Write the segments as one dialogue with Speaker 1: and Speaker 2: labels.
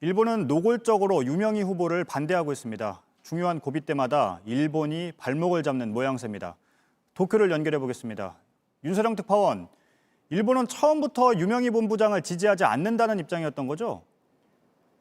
Speaker 1: 일본은 노골적으로 유명희 후보를 반대하고 있습니다. 중요한 고비 때마다 일본이 발목을 잡는 모양새입니다. 도쿄를 연결해 보겠습니다. 윤세령 특파원, 일본은 처음부터 유명희 본부장을 지지하지 않는다는 입장이었던 거죠?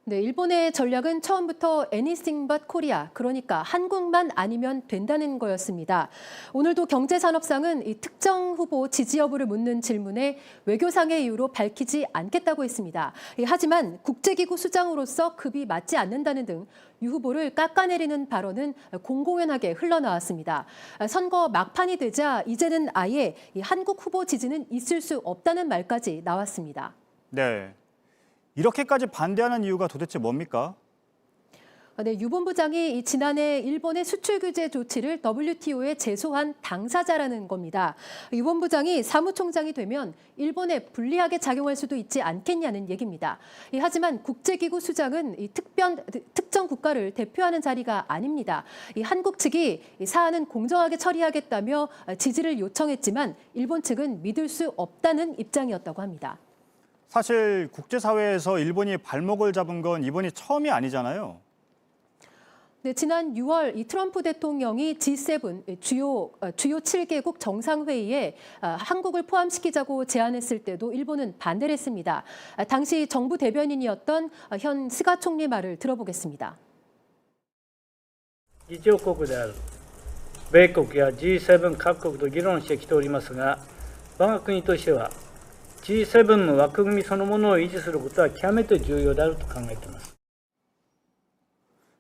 Speaker 2: 네, 일본의 전략은 처음부터 anything but Korea, 그러니까 한국만 아니면 된다는 거였습니다. 오늘도 경제산업상은 이 특정 후보 지지 여부를 묻는 질문에 외교상의 이유로 밝히지 않겠다고 했습니다. 하지만 국제기구 수장으로서 급이 맞지 않는다는 등 유 후보를 깎아내리는 발언은 공공연하게 흘러나왔습니다. 선거 막판이 되자 이제는 아예 이 한국 후보 지지는 있을 수 없다는 말까지 나왔습니다.
Speaker 1: 네. 이렇게까지 반대하는 이유가 도대체 뭡니까?
Speaker 2: 네, 유 본부장이 지난해 일본의 수출 규제 조치를 WTO에 제소한 당사자라는 겁니다. 유 본부장이 사무총장이 되면 일본에 불리하게 작용할 수도 있지 않겠냐는 얘기입니다. 하지만 국제기구 수장은 특정 국가를 대표하는 자리가 아닙니다. 한국 측이 사안은 공정하게 처리하겠다며 지지를 요청했지만 일본 측은 믿을 수 없다는 입장이었다고 합니다.
Speaker 1: 사실 국제사회에서 일본이 발목을 잡은 건 이번이 처음이 아니잖아요.
Speaker 2: 네, 지난 6월 이 트럼프 대통령이 G7 주요 7개국 정상회의에 한국을 포함시키자고 제안했을 때도 일본은 반대를 했습니다. 당시 정부 대변인이었던 현 스가 총리 말을 들어보겠습니다.
Speaker 3: 議長国である米国や G7 各国と議論してきておりますが、我が国としては G7 の枠組みそのものを維持することは極めて重要であると考えています。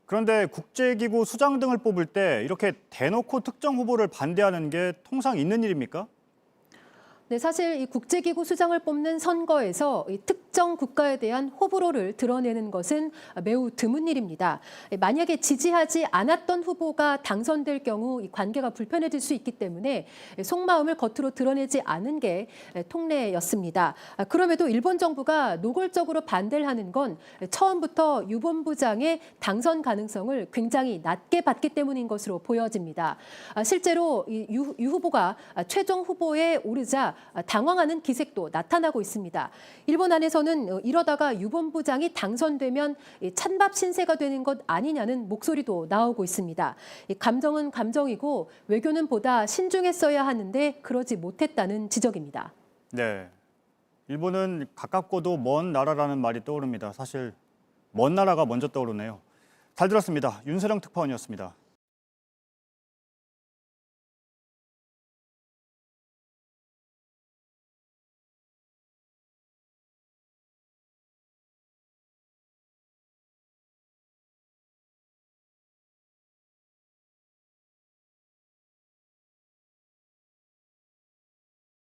Speaker 1: 그런데 국제기구 수장 등을 뽑을 때 이렇게 대놓고 특정 후보를 반대하는 게 통상 있는 일입니까?
Speaker 2: 네, 사실 이 국제기구 수장을 뽑는 선거에서 이 특정 국가에 대한 호불호를 드러내는 것은 매우 드문 일입니다. 만약에 지지하지 않았던 후보가 당선될 경우 이 관계가 불편해질 수 있기 때문에 속마음을 겉으로 드러내지 않은 게 통례였습니다. 그럼에도 일본 정부가 노골적으로 반대를 하는 건 처음부터 유 본부장의 당선 가능성을 굉장히 낮게 봤기 때문인 것으로 보여집니다. 실제로 유 후보가 최종 후보에 오르자 당황하는 기색도 나타나고 있습니다. 일본 안에서는 이러다가 유 본부장이 당선되면 찬밥 신세가 되는 것 아니냐는 목소리도 나오고 있습니다. 감정은 감정이고 외교는 보다 신중했어야 하는데 그러지 못했다는 지적입니다.
Speaker 1: 네. 일본은 가깝고도 먼 나라라는 말이 떠오릅니다. 사실 먼 나라가 먼저 떠오르네요. 잘 들었습니다. 윤세령 특파원이었습니다.